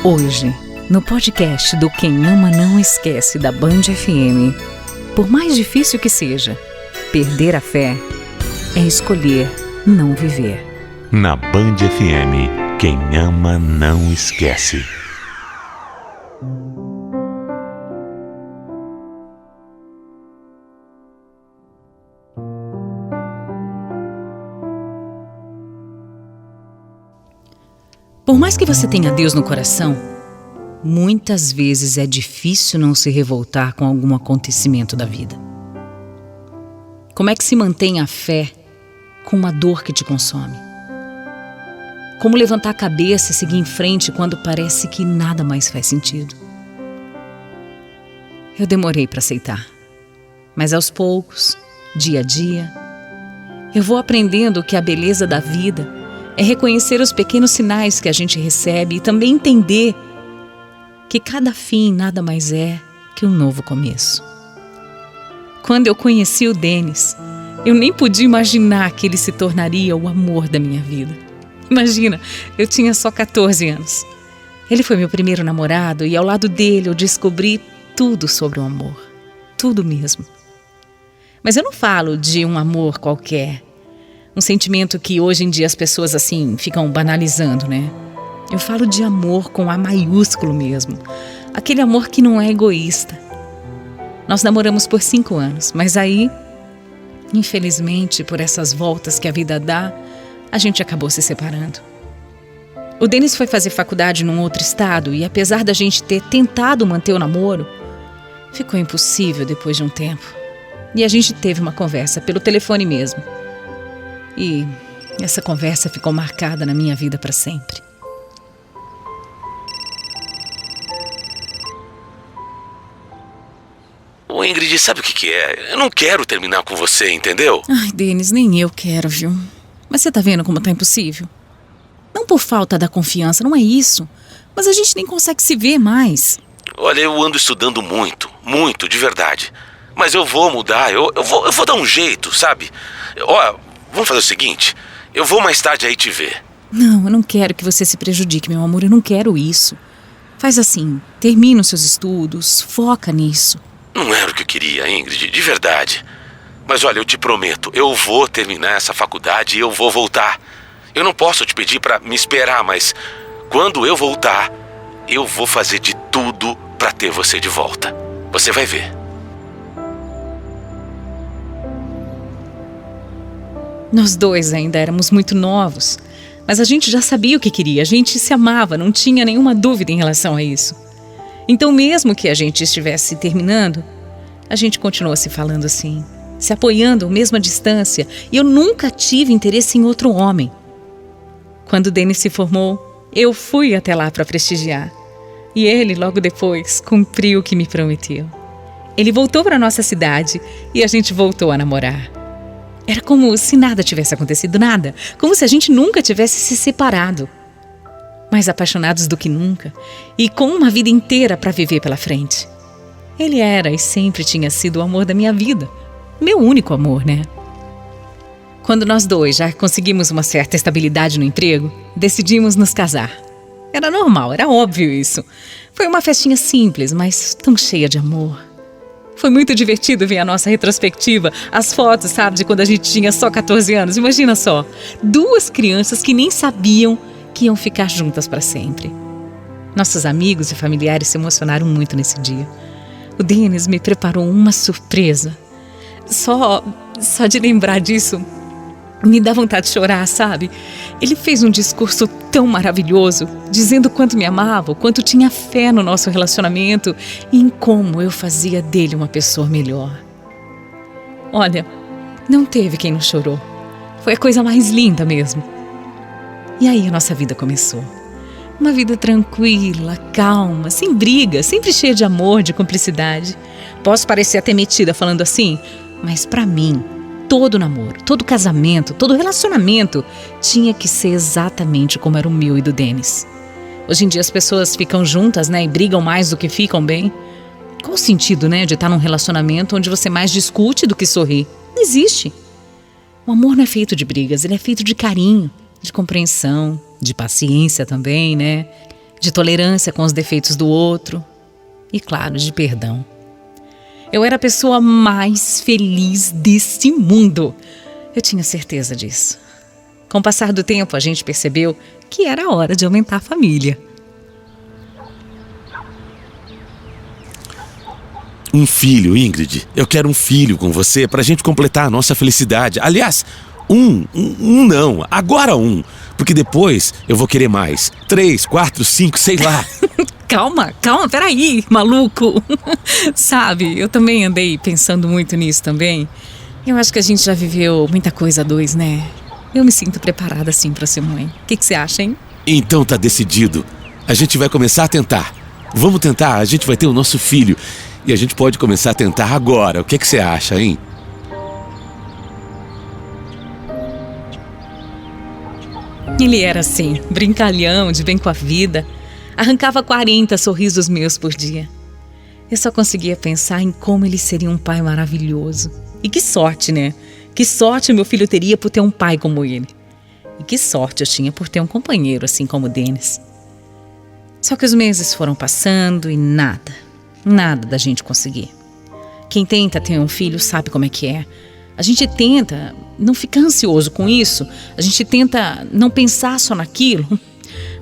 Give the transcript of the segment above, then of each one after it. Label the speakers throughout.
Speaker 1: Hoje, no podcast do Quem Ama Não Esquece da Band FM, por mais difícil que seja, perder a fé é escolher não viver.
Speaker 2: Na Band FM, quem ama não esquece.
Speaker 1: Por mais que você tenha Deus no coração, muitas vezes é difícil não se revoltar com algum acontecimento da vida. Como é que se mantém a fé com uma dor que te consome? Como levantar a cabeça e seguir em frente quando parece que nada mais faz sentido? Eu demorei para aceitar, mas aos poucos, dia a dia, eu vou aprendendo que a beleza da vida é reconhecer os pequenos sinais que a gente recebe e também entender que cada fim nada mais é que um novo começo. Quando eu conheci o Denis, eu nem podia imaginar que ele se tornaria o amor da minha vida. Imagina, eu tinha só 14 anos. Ele foi meu primeiro namorado e ao lado dele eu descobri tudo sobre o amor. Tudo mesmo. Mas eu não falo de um amor qualquer. Um sentimento que hoje em dia as pessoas assim ficam banalizando, né? Eu falo de amor com A maiúsculo mesmo. Aquele amor que não é egoísta. Nós namoramos por 5 anos, mas aí, infelizmente, por essas voltas que a vida dá, a gente acabou se separando. O Denis foi fazer faculdade num outro estado e apesar da gente ter tentado manter o namoro, ficou impossível depois de um tempo. E a gente teve uma conversa pelo telefone mesmo. E essa conversa ficou marcada na minha vida para sempre.
Speaker 3: Ô Ingrid, sabe o que é? Eu não quero terminar com você, entendeu?
Speaker 1: Ai, Denis, nem eu quero, viu? Mas você tá vendo como tá impossível? Não por falta da confiança, não é isso. Mas a gente nem consegue se ver mais.
Speaker 3: Olha, eu ando estudando muito, de verdade. Mas eu vou mudar, eu vou dar um jeito, sabe? Ó, vamos fazer o seguinte, eu vou mais tarde aí te ver.
Speaker 1: Não, eu não quero que você se prejudique, meu amor, eu não quero isso. Faz assim, termina os seus estudos, foca nisso.
Speaker 3: Não era o que eu queria, Ingrid, de verdade. Mas olha, eu te prometo, eu vou terminar essa faculdade e eu vou voltar. Eu não posso te pedir pra me esperar, mas quando eu voltar, eu vou fazer de tudo pra ter você de volta. Você vai ver.
Speaker 1: Nós dois ainda éramos muito novos, mas a gente já sabia o que queria, a gente se amava, não tinha nenhuma dúvida em relação a isso. Então mesmo que a gente estivesse terminando, a gente continuou se falando assim, se apoiando mesmo à distância, e eu nunca tive interesse em outro homem. Quando o Denis se formou, eu fui até lá para prestigiar, e ele logo depois cumpriu o que me prometeu. Ele voltou para nossa cidade e a gente voltou a namorar. Era como se nada tivesse acontecido, nada. Como se a gente nunca tivesse se separado. Mais apaixonados do que nunca. E com uma vida inteira para viver pela frente. Ele era e sempre tinha sido o amor da minha vida. Meu único amor, né? Quando nós dois já conseguimos uma certa estabilidade no emprego, decidimos nos casar. Era normal, era óbvio isso. Foi uma festinha simples, mas tão cheia de amor. Foi muito divertido ver a nossa retrospectiva, as fotos, sabe, de quando a gente tinha só 14 anos. Imagina só, 2 crianças que nem sabiam que iam ficar juntas para sempre. Nossos amigos e familiares se emocionaram muito nesse dia. O Denis me preparou uma surpresa. Só de lembrar disso, me dá vontade de chorar, sabe? Ele fez um discurso tão maravilhoso, dizendo quanto me amava, o quanto tinha fé no nosso relacionamento e em como eu fazia dele uma pessoa melhor. Olha, não teve quem não chorou. Foi a coisa mais linda mesmo. E aí a nossa vida começou. Uma vida tranquila, calma, sem briga, sempre cheia de amor, de cumplicidade. Posso parecer até metida falando assim, mas pra mim, todo namoro, todo casamento, todo relacionamento tinha que ser exatamente como era o meu e do Denis. Hoje em dia as pessoas ficam juntas, né, e brigam mais do que ficam bem. Qual o sentido, né, de estar num relacionamento onde você mais discute do que sorri? Não existe. O amor não é feito de brigas, ele é feito de carinho, de compreensão, de paciência também, né? de tolerância com os defeitos do outro e, claro, de perdão. Eu era a pessoa mais feliz deste mundo. Eu tinha certeza disso. Com o passar do tempo, a gente percebeu que era hora de aumentar a família.
Speaker 3: Um filho, Ingrid. Eu quero um filho com você pra gente completar a nossa felicidade. Aliás, um não. Agora um. Porque depois eu vou querer mais. 3, 4, 5, sei lá.
Speaker 1: Calma, peraí, maluco. Sabe, eu também andei pensando muito nisso também. Eu acho que a gente já viveu muita coisa a dois, né? Eu me sinto preparada sim pra ser mãe. O que você acha, hein?
Speaker 3: Então tá decidido. A gente vai começar a tentar. Vamos tentar, a gente vai ter o nosso filho. E a gente pode começar a tentar agora. O que você acha, hein?
Speaker 1: Ele era assim, brincalhão, de bem com a vida. Arrancava 40 sorrisos meus por dia. Eu só conseguia pensar em como ele seria um pai maravilhoso. E que sorte, né? Que sorte meu filho teria por ter um pai como ele. E que sorte eu tinha por ter um companheiro assim como o Denis. Só que os meses foram passando e nada da gente conseguir. Quem tenta ter um filho sabe como é que é. A gente tenta não ficar ansioso com isso, a gente tenta não pensar só naquilo,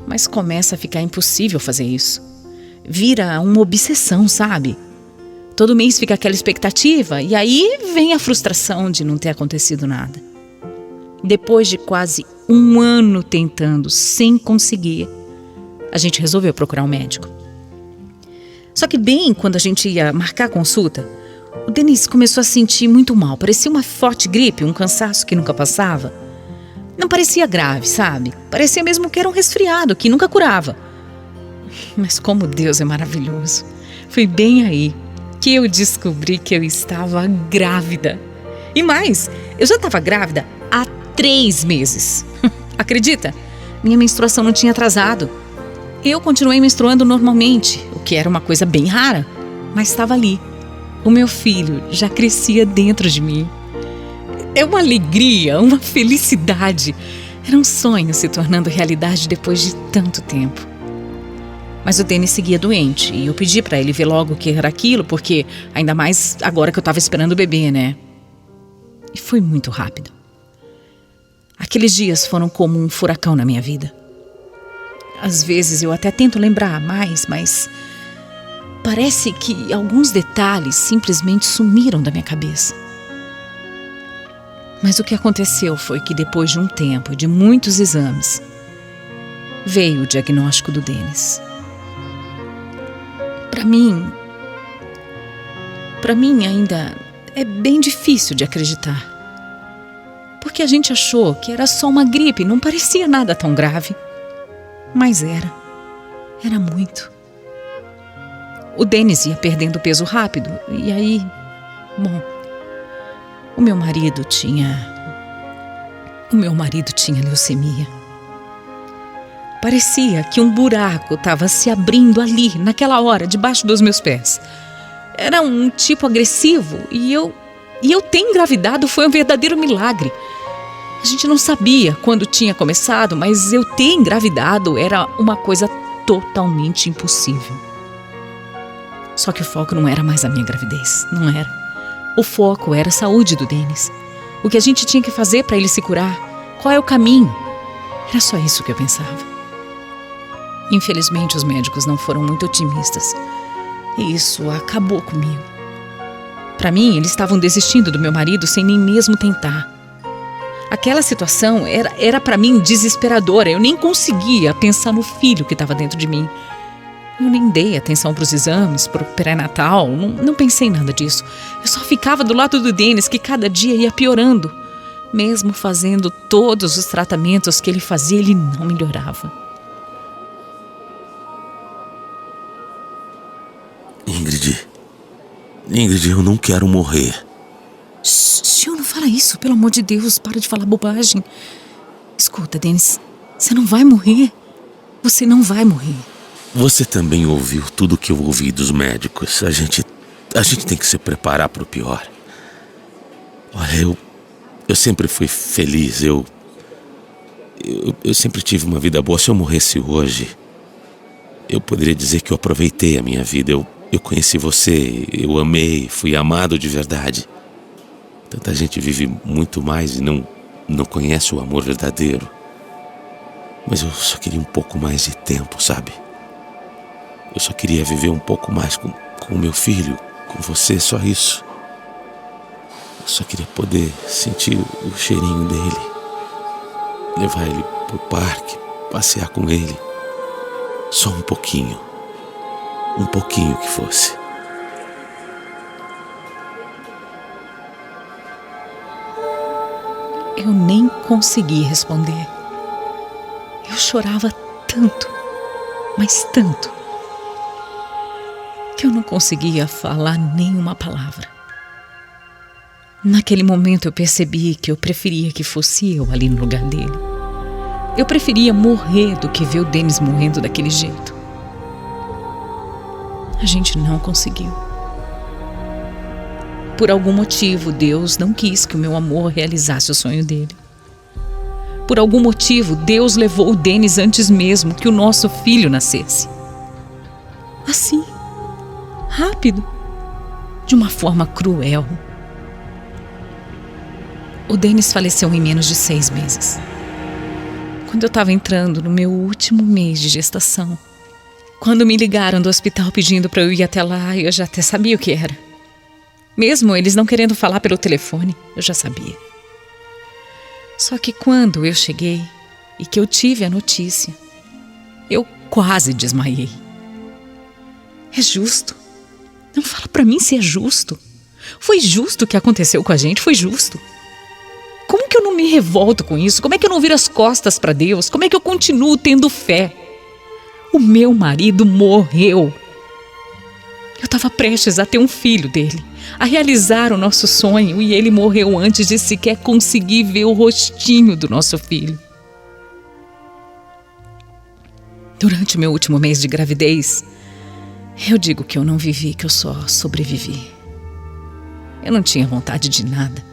Speaker 1: mas começa a ficar impossível fazer isso. Vira uma obsessão, sabe? Todo mês fica aquela expectativa e aí vem a frustração de não ter acontecido nada. Depois de quase 1 ano tentando, sem conseguir, a gente resolveu procurar um médico. Só que bem quando a gente ia marcar a consulta, o Denis começou a sentir muito mal. Parecia uma forte gripe, um cansaço que nunca passava. Não parecia grave, sabe? Parecia mesmo que era um resfriado, que nunca curava. Mas como Deus é maravilhoso. Foi bem aí que eu descobri que eu estava grávida. E mais, eu já estava grávida há 3 meses. Acredita? Minha menstruação não tinha atrasado. Eu continuei menstruando normalmente, o que era uma coisa bem rara, mas estava ali. O meu filho já crescia dentro de mim. É uma alegria, uma felicidade. Era um sonho se tornando realidade depois de tanto tempo. Mas o Denis seguia doente e eu pedi para ele ver logo o que era aquilo, porque ainda mais agora que eu estava esperando o bebê, né? E foi muito rápido. Aqueles dias foram como um furacão na minha vida. Às vezes eu até tento lembrar mais, mas parece que alguns detalhes simplesmente sumiram da minha cabeça. Mas o que aconteceu foi que depois de um tempo, de muitos exames, veio o diagnóstico do Denis. Para mim ainda é bem difícil de acreditar. Porque a gente achou que era só uma gripe, não parecia nada tão grave. Mas era muito. O Denis ia perdendo peso rápido e aí, bom, o meu marido tinha leucemia. Parecia que um buraco estava se abrindo ali, naquela hora, debaixo dos meus pés. Era um tipo agressivo e eu ter engravidado foi um verdadeiro milagre. A gente não sabia quando tinha começado, mas eu ter engravidado era uma coisa totalmente impossível. Só que o foco não era mais a minha gravidez, não era. O foco era a saúde do Denis. O que a gente tinha que fazer para ele se curar? Qual é o caminho? Era só isso que eu pensava. Infelizmente, os médicos não foram muito otimistas. E isso acabou comigo. Para mim, eles estavam desistindo do meu marido sem nem mesmo tentar. Aquela situação era para mim desesperadora. Eu nem conseguia pensar no filho que estava dentro de mim. Eu nem dei atenção para os exames, para o pré-natal, não pensei em nada disso. Eu só ficava do lado do Denis, que cada dia ia piorando. Mesmo fazendo todos os tratamentos que ele fazia, ele não melhorava.
Speaker 3: Ingrid, eu não quero morrer.
Speaker 1: Tio, não fala isso, pelo amor de Deus, para de falar bobagem. Escuta, Denis, você não vai morrer. Você não vai morrer.
Speaker 3: Você também ouviu tudo que eu ouvi dos médicos. A gente tem que se preparar para o pior. Olha, eu sempre fui feliz. Eu sempre tive uma vida boa. Se eu morresse hoje, Eu poderia dizer que eu aproveitei a minha vida. Eu conheci você, eu amei, fui amado de verdade. Tanta gente vive muito mais e não conhece o amor verdadeiro. Mas eu só queria um pouco mais de tempo, sabe? Eu só queria viver um pouco mais com o meu filho, com você, só isso. Eu só queria poder sentir o cheirinho dele, levar ele pro parque, passear com ele. Só um pouquinho que fosse.
Speaker 1: Eu nem consegui responder. Eu chorava tanto, mas tanto, que eu não conseguia falar nenhuma palavra. Naquele momento eu percebi que eu preferia que fosse eu ali no lugar dele. Eu preferia morrer do que ver o Denis morrendo daquele jeito. A gente não conseguiu. Por algum motivo, Deus não quis que o meu amor realizasse o sonho dele. Por algum motivo, Deus levou o Denis antes mesmo que o nosso filho nascesse. Assim, rápido, de uma forma cruel. O Denis faleceu em menos de 6 meses. Quando eu estava entrando no meu último mês de gestação, quando me ligaram do hospital pedindo para eu ir até lá, eu já até sabia o que era. Mesmo eles não querendo falar pelo telefone, eu já sabia. Só que quando eu cheguei e que eu tive a notícia, eu quase desmaiei. É justo? Não fala pra mim se é justo. Foi justo o que aconteceu com a gente, foi justo. Como que eu não me revolto com isso? Como é que eu não viro as costas pra Deus? Como é que eu continuo tendo fé? O meu marido morreu. Eu estava prestes a ter um filho dele, a realizar o nosso sonho, e ele morreu antes de sequer conseguir ver o rostinho do nosso filho. Durante o meu último mês de gravidez, eu digo que eu não vivi, que eu só sobrevivi. Eu não tinha vontade de nada.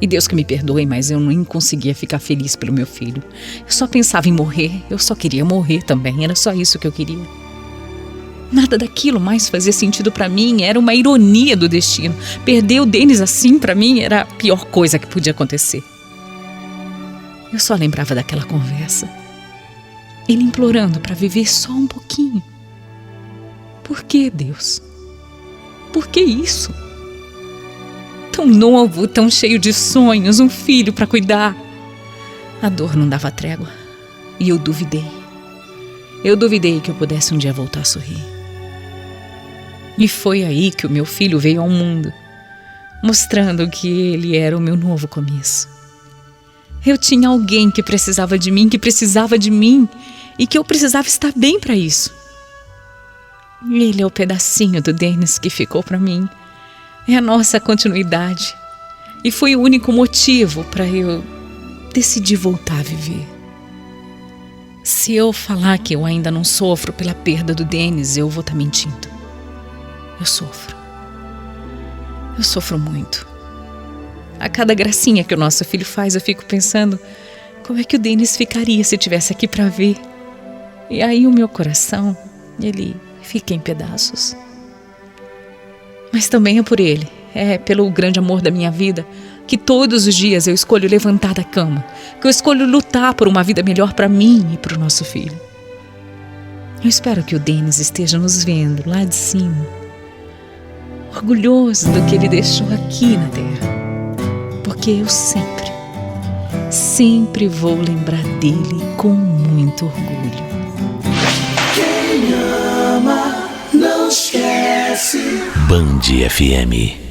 Speaker 1: E Deus que me perdoe, mas eu nem conseguia ficar feliz pelo meu filho. Eu só pensava em morrer, eu só queria morrer também, era só isso que eu queria. Nada daquilo mais fazia sentido pra mim, era uma ironia do destino. Perder o Denis assim pra mim era a pior coisa que podia acontecer. Eu só lembrava daquela conversa. Ele implorando pra viver só um pouquinho. Por que, Deus? Por que isso? Tão novo, tão cheio de sonhos, um filho pra cuidar. A dor não dava trégua. E eu duvidei. Eu duvidei que eu pudesse um dia voltar a sorrir. E foi aí que o meu filho veio ao mundo, mostrando que ele era o meu novo começo. Eu tinha alguém que precisava de mim, e que eu precisava estar bem para isso. Ele é o pedacinho do Denis que ficou para mim. É a nossa continuidade. E foi o único motivo para eu decidir voltar a viver. Se eu falar que eu ainda não sofro pela perda do Denis, eu vou estar mentindo. Eu sofro. Eu sofro muito. A cada gracinha que o nosso filho faz, eu fico pensando como é que o Denis ficaria se estivesse aqui para ver. E aí o meu coração, ele fica em pedaços. Mas também é por ele, é pelo grande amor da minha vida, que todos os dias eu escolho levantar da cama, que eu escolho lutar por uma vida melhor para mim e para o nosso filho. Eu espero que o Denis esteja nos vendo lá de cima, orgulhoso do que ele deixou aqui na terra, porque eu sempre vou lembrar dele com muito orgulho.
Speaker 4: Quem ama não esquece.
Speaker 2: Band FM.